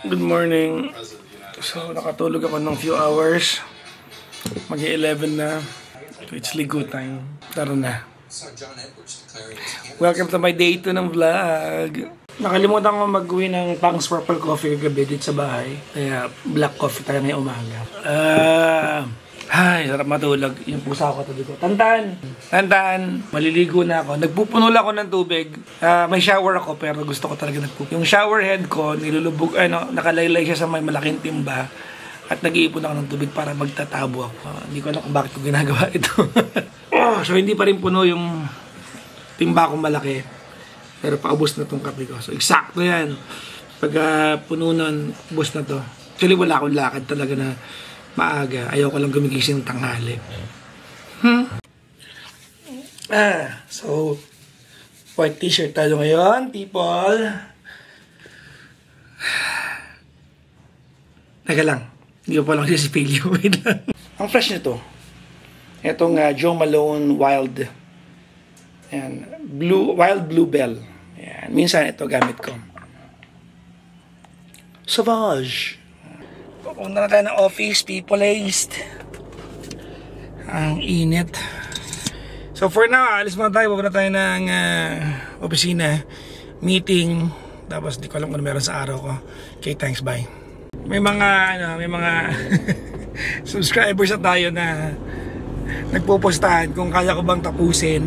Good morning. So, nakatulog ako ng few hours. Mag-11 na. So, it's ligo time. Tara na. Welcome to my day 2 ng vlog. Nakalimutan ko mag-uwi ng Pang's Purple Coffee kagabi dito sa bahay. Kaya black coffee tayo ngayong umaga. Ay, sarap matulog. Yung pusa ko katabi ko. Tantan! Tantan! Maliligo na ako. Nagpupuno lang ako ng tubig. May shower ako pero gusto ko talaga nagpupuno. Yung shower head ko, nilulubog, nakalaylay siya sa may malaking timba. At nag-iipon ako ng tubig para magtatabo ako. Hindi ko alam kung bakit ko ginagawa ito. So, hindi pa rin puno yung timba kong malaki. Pero paubos na tong kape ko. So, eksakto yan. Pag puno nun, ubos na to. Actually, wala akong lakad talaga na maaga. Ayoko lang gumigising ng tanghali. So, white t-shirt tayo ngayon, people. Teka lang. Hindi ko pa lang sisipilyo. Wait lang. Ang fresh nito. Itong Joe Malone Wild. Ayan. Wild Bluebell. Ayan. Minsan ito gamit ko. Sauvage. Pupunta na tayo ng office, people-laced. Ang init. So for now, alis muna tayo. Pupunta tayo ng opisina. Meeting. Tapos di ko alam kung ano meron sa araw ko. Okay, thanks, bye. May mga subscribers na tayo na nagpupostahan kung kaya ko bang tapusin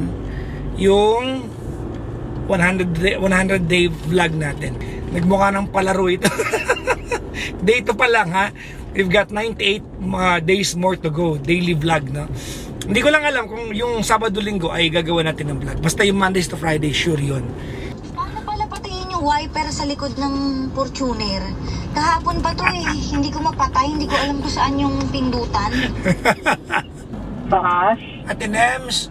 yung 100 day vlog natin. Nagmukha ng palaro ito. Day 2 pa lang, ha. We've got 98 days more to go. Daily vlog, no. Hindi ko lang alam kung yung Sabado-Linggo ay gagawa natin ng vlog. Basta yung Mondays to Friday, sure yun. Paano pala patingin yung wiper sa likod ng Fortuner? Kahapon pa to eh. Hindi ko mapatay. Hindi ko alam kung saan yung pindutan. Boss? Ate Nems.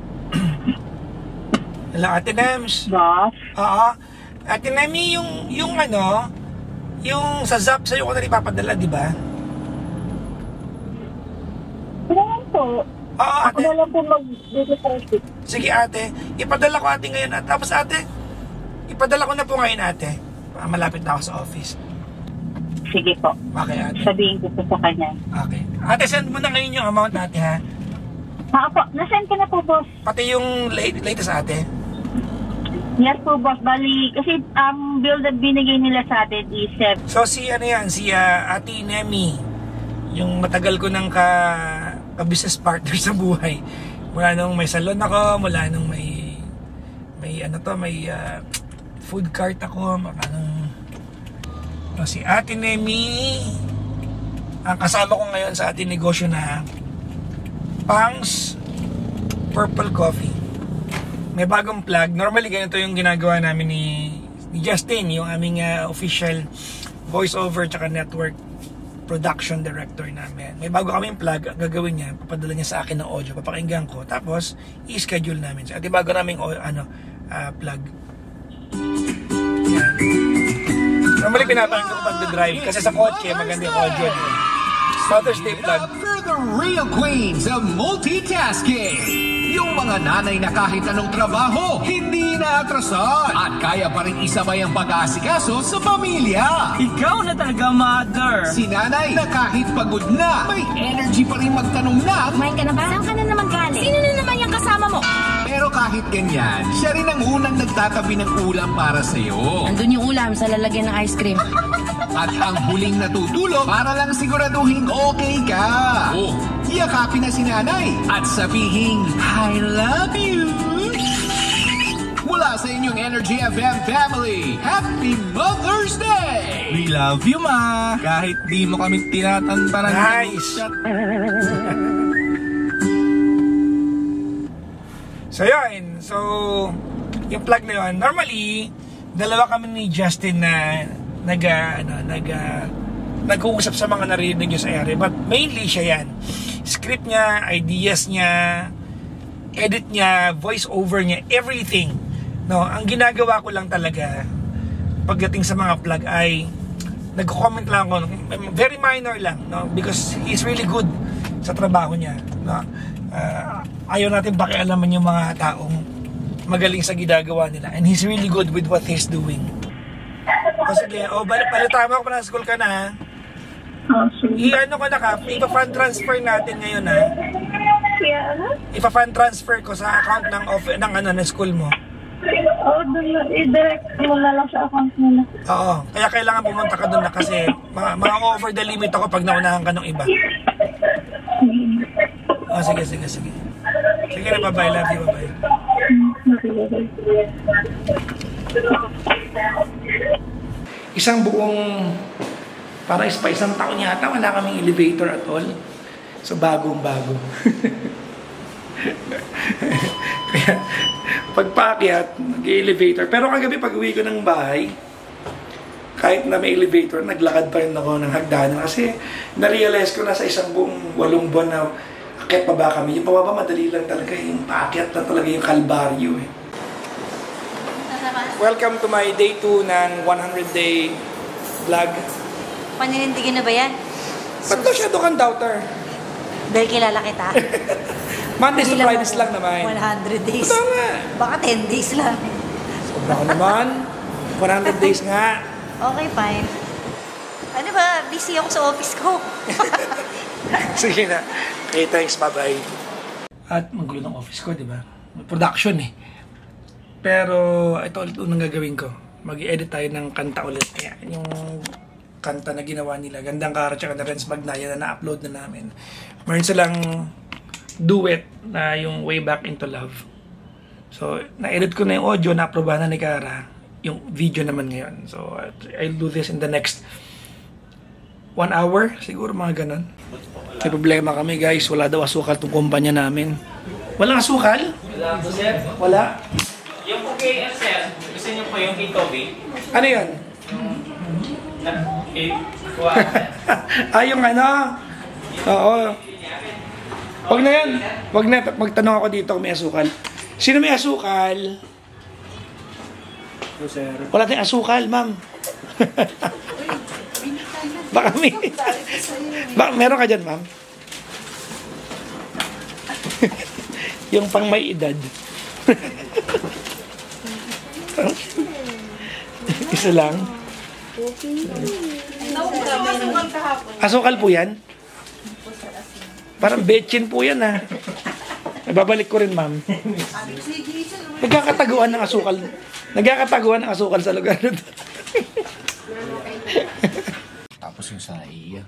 Hello, Ate Nems. Boss? Oo. Ate Nemi, yung sa Zap sa'yo ko na ipapadala, di ba? Kailangan po. Oo, Ako ate. na lang po mag-deposit. Sige, ate. Ipadala ko ate ngayon. Tapos, ate, ipadala ko na po ngayon, ate. Malapit na ako sa office. Sige po. Okay, ate. Sabihin ko po sa kanya. Okay. Ate, send mo na ngayon yung amount natin, ha? Po. Nasend ko na po, boss. Pati yung latest, ate. Yes po, boss. Bali, kasi ang bill na binigay nila sa atin is 7. So, si Ate Nemi, yung matagal ko nang ka-business partner sa buhay. Mula nung may salon ako, mula nung may food cart ako, si Ate Nemi, ang kasama ko ngayon sa ating negosyo na Pang's Purple Coffee. May bagong plug. Normally, ganito yung ginagawa namin ni Justin, yung aming official voiceover tsaka network production director namin. May bago kaming plug. Ang gagawin niya, papadala niya sa akin ng audio, papakinggan ko, tapos i-schedule namin. So, ati bago naming plug. Yan. Normally, pinapakinggan ko pag-drive kasi sa kotse, maganda yung audio. Father's Day plug. For the real queens of multitasking. Yung mga nanay na kahit anong trabaho, hindi naatrasan. At kaya pa rin isabay ang pag-aasikaso sa pamilya. Ikaw na talaga, mother! Si nanay na kahit pagod na, may energy pa rin magtanong na. Kumain ka na ba? Saan ka na naman galing? Sino na naman yung kasama mo? Pero kahit ganyan, siya rin ang unang nagtatabi ng ulam para sa'yo. Andun yung ulam sa lalagyan ng ice cream. At ang huling natutulog para lang siguraduhin okay ka. Oh, yakapin na si nanay at sabihin, I love you. Mula sa inyong Energy FM family, Happy Mother's Day! We love you, ma! Kahit di mo kami tinatantanan. Nice! So yun, yung plug na yun, normally, dalawa kami ni Justin na nag-uusap sa mga narinig nyo sa ere, but mainly siya yan. Script niya, ideas niya, edit niya, voice over niya, everything. No, ang ginagawa ko lang talaga pagdating sa mga plug ay nagko-comment lang ako, very minor lang, no, because he's really good sa trabaho niya, no. Ayaw natin pakialaman yung mga taong magaling sa ginagawa nila, and he's really good with what he's doing. O sige, balitaan mo ako na school ka na ha. Sige. I-ano ko na ka, ipa-fund transfer natin ngayon ha. Kaya ano? Ipa-fund transfer ko sa account ng school mo. I-direct mo na lang sa account nila. Oo, kaya kailangan pumunta ka doon na kasi ma-over the limit ako pag naunahan ka ng iba. Oh, sige. Sige na, bye-bye. Love you, bye-bye. Isang buong, parang isang taon yata, wala kaming elevator at all. So, bagong-bago. Kaya, pagpaakyat, nag-elevator. Pero kagabi, pag-uwi ko ng bahay, kahit na may elevator, naglakad pa rin ako ng hagdanan. Kasi, na-realize ko na sa isang buong 8 buwan na akyat pa ba kami. Yung pababa, madali lang talaga. Yung paakyat na talaga yung kalbaryo eh. Welcome to my day 2 ng 100-day vlog. Paninindigin na ba yan? Ba't daw siya kang doubter? Dahil kilala kita. Mondays to Fridays lang naman. 100 days. Ito nga. Baka 10 days lang. Sobra ko naman. 100 days nga. Okay, fine. Ano ba? Busy ako sa office ko. Sige na. Okay, thanks. Bye-bye. At magulo ng office ko, di ba? Production eh. Pero ito ulit unang gagawin ko. Mag-i-edit tayo ng kanta ulit. Ayan, yung kanta na ginawa nila. Gandang Kara tsaka na Renz Magnaya na na-upload na namin. Meron silang duet na yung Way Back Into Love. So, na-edit ko na yung audio, na-aprobahan na ni Kara. Yung video naman ngayon. So, I'll do this in the next 1 hour. Siguro mga ganun. May problema kami guys. Wala daw asukal itong kumpanya namin. Walang asukal? Wala po, sir. Wala? Yung po kay sir, gusto niyo po yung kay Toby? Ano yun? Yung ano? Oo. Wag na yan. Wag na. Magtanong ako dito kung may asukal. Sino may asukal? No, sir. Wala tayong asukal, ma'am. Baka may... Baka meron ka dyan, ma'am? Yung pang may edad. Isa lang. Asukal po yan? Parang betchin po yan ha. Babalik ko rin ma'am. Nagkakataguan ng asukal. Nagkakataguan ng asukal sa lugar na ito. Tapos yung sa iya.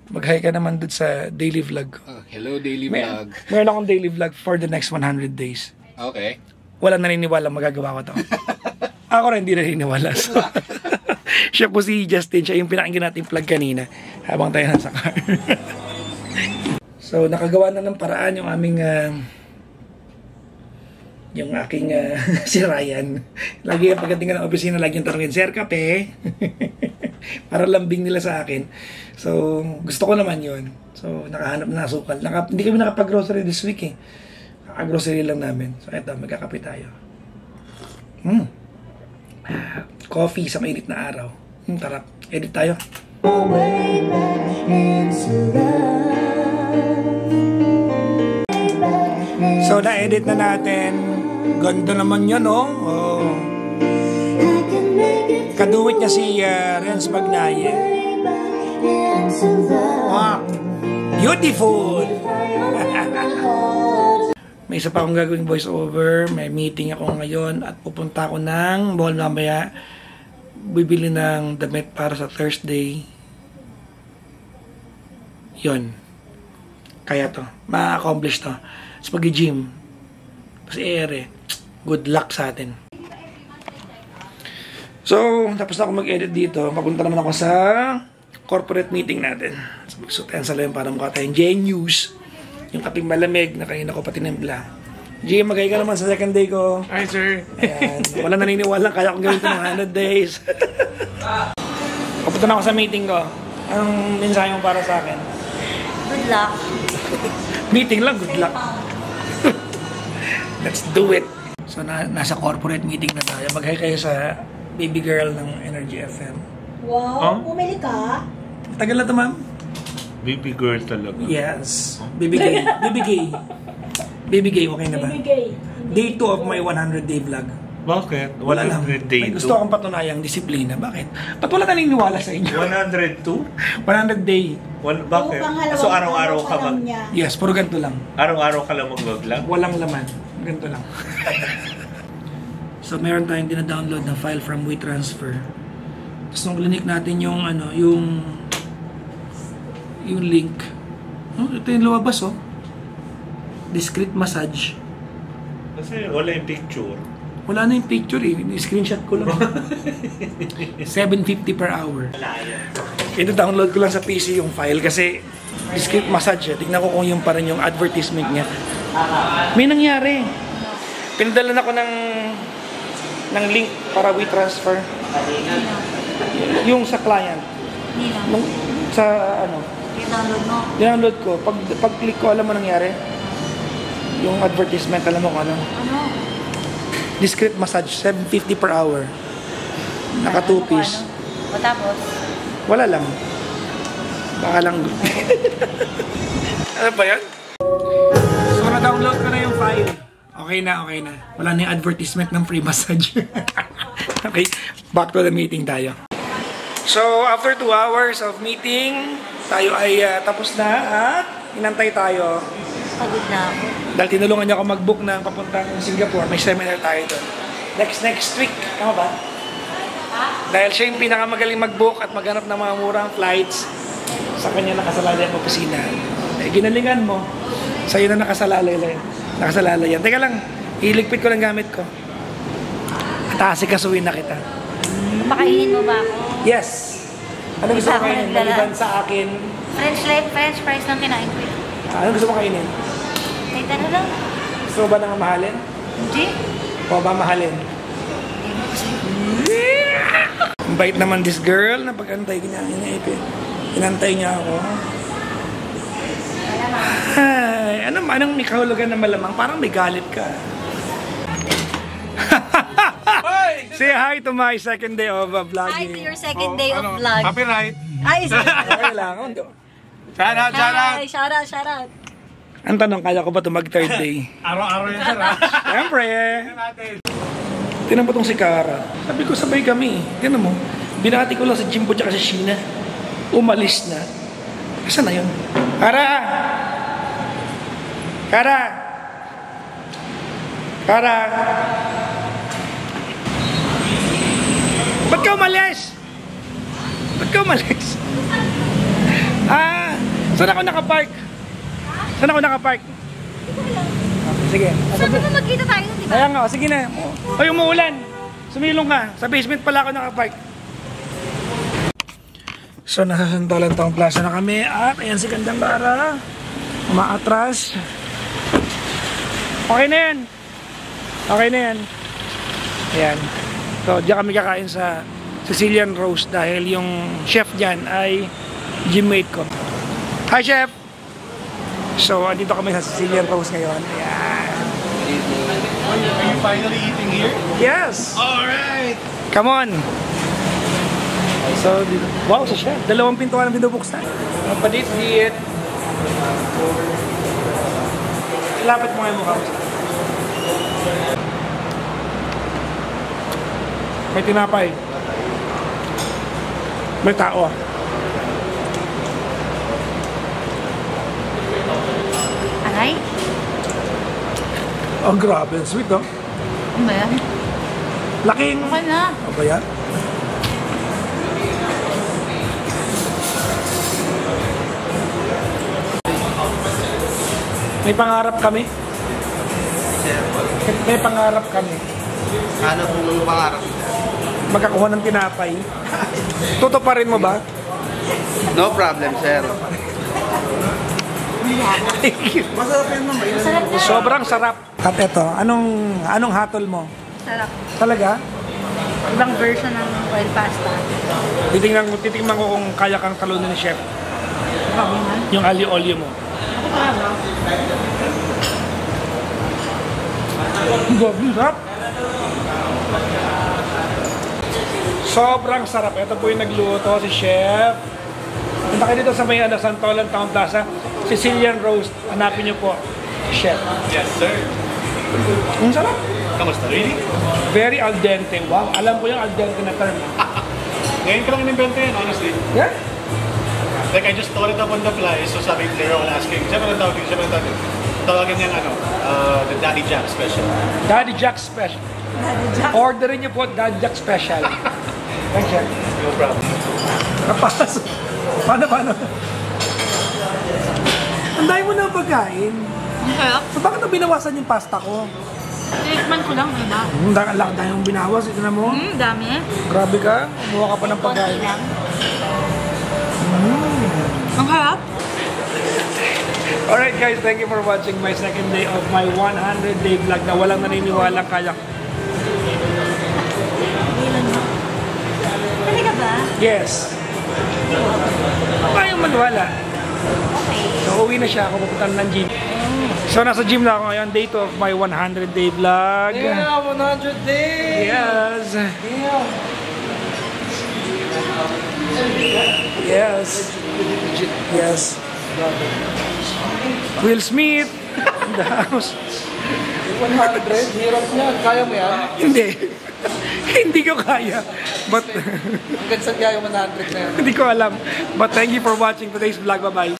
Mag-hi ka naman dun sa daily vlog ko. Hello, daily vlog. Meron akong daily vlog for the next 100 days. Okay. Walang naniniwala magagawa ko to. Ako rin hindi naniniwala. So, siya po si Justin. Siya yung pinakinggan natin vlog kanina habang tayo nasa car. So, nakagawa na ng paraan yung aming yung aking si Ryan. Lagi yung pagdating ng opisina, lagi yung tanongin, Sir, kape? Para lambing nila sa akin. So, gusto ko naman yun. So, nakahanap na asukal. Hindi kami nakapag-grocery this week eh. Naka-grocery lang namin. So, eto, magkakape tayo. Coffee sa mainit na araw. Tarap. Edit tayo. So, na-edit na natin. Ganda naman yan, oh. Kaduwit niya si Renz Magnaya. Wow. Beautiful! May isa pa akong gagawing voice over. May meeting ako ngayon at pupunta ako ng mall mamaya. Bibili ng damit para sa Thursday. Yun. Kaya to. Ma-accomplish to. Tapos pag-gym. Tapos good luck sa atin. So, tapos na ako mag-edit dito. Papunta naman ako sa corporate meeting natin. So, magsutan sa lang para mukha tayong Genius. Yung kaping malamig na kanina ko pati nembla. Jim, magay ka naman sa second day ko. Hi, sir. Ayan. Wala naniniwala. Kaya kong gawin ito ng 100 days. Papunta na ako sa meeting ko. Anong mensahe mo para sa akin? Good luck. Meeting lang, good luck. Let's do it. So, nasa corporate meeting na tayo. Mag-hi kayo sa baby girl ng Energy FM. Wow, pumili ka? Tagal na ito, ma'am. Baby girl talaga. Yes. Baby gay. Baby gay. Baby gay, okay na ba? Bibigay. Day 2 of my 100-day vlog. Bakit? Wala lang. 100 day May gusto akong patunayang disiplina. Bakit? Ba't wala naniniwala sa inyo? 102? 100 day. Bakit? So araw-araw ka mag... Yes, puro ganito lang. Araw-araw ka lang mag-vlog? Walang laman. Ganito lang. So meron tayong dina-download na file from WeTransfer. Tapos nung clinic natin yung ano, yung link. Oh, ito yung lumabas oh. Discrete massage. Kasi wala yung picture. Wala na yung picture eh. Screenshot ko lang. 750 per hour. Ito download ko lang sa PC yung file kasi discrete massage. Tignan ko kung yung pa rin yung advertisement niya. May nangyari. Pinadalan ako ng link para WeTransfer. Yung sa client. Nung, sa ano. I-download mo. Download ko. Pag click ko, alam mo nangyari? Yung advertisement, alam mo kung ano? Ano? Discrete massage, 750 per hour. Naka 2 piece. O tapos? Wala lang. Baka lang. Ano ba yan? So, na-download ko na yung file. Okay na. Wala na yung advertisement ng free massage. Okay, back to the meeting tayo. So, after 2 hours of meeting, tayo ay tapos na at inantay tayo. Pagod na ako. Dahil tinulungan niya ako mag-book ng papuntang Singapore. May seminar tayo doon. Next week. Tama ba? Dahil siya yung pinakamagaling mag-book at maghanap ng mga murang flights sa kanya nakasalalay ang opisina. Eh, ginalingan mo. Sa'yo na nakasalalay yan. Teka lang, iligpit ko lang gamit ko. At asikasuhin na kita. Pakainin mo ba ako? Yes! Ano gusto mo kainin? Maliban sa akin. French fries lang kinain ko. Ano gusto mo kainin? Kahit ano lang. Gusto mo ba nang mahalin? Hindi. O ba mahalin? Ang bait naman this girl na pag-antay niya. Inantay niya ako. Ay, anong may kahulugan na malamang? Parang may galit ka. Say hi to my second day of vlogging. Hi to your second day of vlog. Copyright. Ay, Okay lang. Shout out. hi, shout out. Ang tanong, kaya ko ba ito mag-third day? Araw-araw yan, sir. Siyempre. Tinan mo itong si Kara. Sabi ko, sabay kami. Tinan mo. Binati ko lang si Jimbo at si Sheena. Umalis na. Saan na yun? Kara! Ba't ka umalis? Saan ako nakapark? Sige. Sabi mo magkita tayo, di ba? Kaya nga, sige na. Ay, umuulan. Sumilong ka. Sa basement pala ako nakapark. So, nasa Santolan Town Plaza na kami. At ayan si Gandang Kara. Umaatras. Okay na yan. Ayan. So, diyan kami kakain sa Sicilian Roast dahil yung chef dyan ay gymmate ko. Hi, Chef! So, andito kami sa Sicilian Roast ngayon. Ayan. Are you finally eating here? Yes! Alright! Come on! So, wow, si Chef. 2 pintuan ang binubuksan. Padit-dit. Lapit mo nga yung mukha. May tinapay. May tao. Aray? Oh, grabe. Sweet, oh. Ano ba yan? Laking... Okay na. Ano ba yan? May pangarap kami. Ano pong pangarap? Magkakuha ng tinapay. Tutuparin mo ba? No problem, sir. Masarap yan naman. Masarap na. Sobrang sarap. At eto, anong hatol mo? Sarap. Talaga? Ibang version ng oil pasta. Titingnan ko kung kaya kang talunin ni Chef. Yung alio-olio mo. Sarap. Sobrang sarap. Ito po yung nagluto si Chef. Punta kayo dito sa may Santolan Town Plaza, Sicilian Roast. Hanapin niyo po, Chef. Yes, sir. Ang sarap. Kamusta? Really? Very al dente. Wow, alam ko yung al dente na term. Ngayon ko lang in-invento yan, honestly. Yeah? Like, I just thought it up on the fly, so sabi they're all asking, siyempre na tawagin, tawagan niyang the Daddy Jack special. Daddy Jack Special. Orderin niyo po Daddy Jack Special. Thanks, Jack. No problem. Kapas. Paano? Ang dami mo na ang pagkain. Kaya, So bakit na binawasan yung pasta ko? tikman ko lang, diba? Ang dami mong binawas. Ito na mo. Dami. Grabe ka. Kumuha ka pa ng pagkain. Ang harap. Alright guys, thank you for watching my second day of my 100-day vlog na walang naniniwalang kaya. Talaga ba? Yes. Kayang maniwala. Okay. So uwi na siya ako, pupunta ng gym. So nasa gym na ako ngayon, day 2 of my 100-day vlog. Yeah, 100 days! Yes. Yes. Yes. Will Smith. In the house. 100? Hirap niya. Kaya mo yan? Hindi. Hindi ko kaya. But Hanggang saan kaya yung 100 na yan? hindi ko alam. But thank you for watching today's vlog. Bye-bye.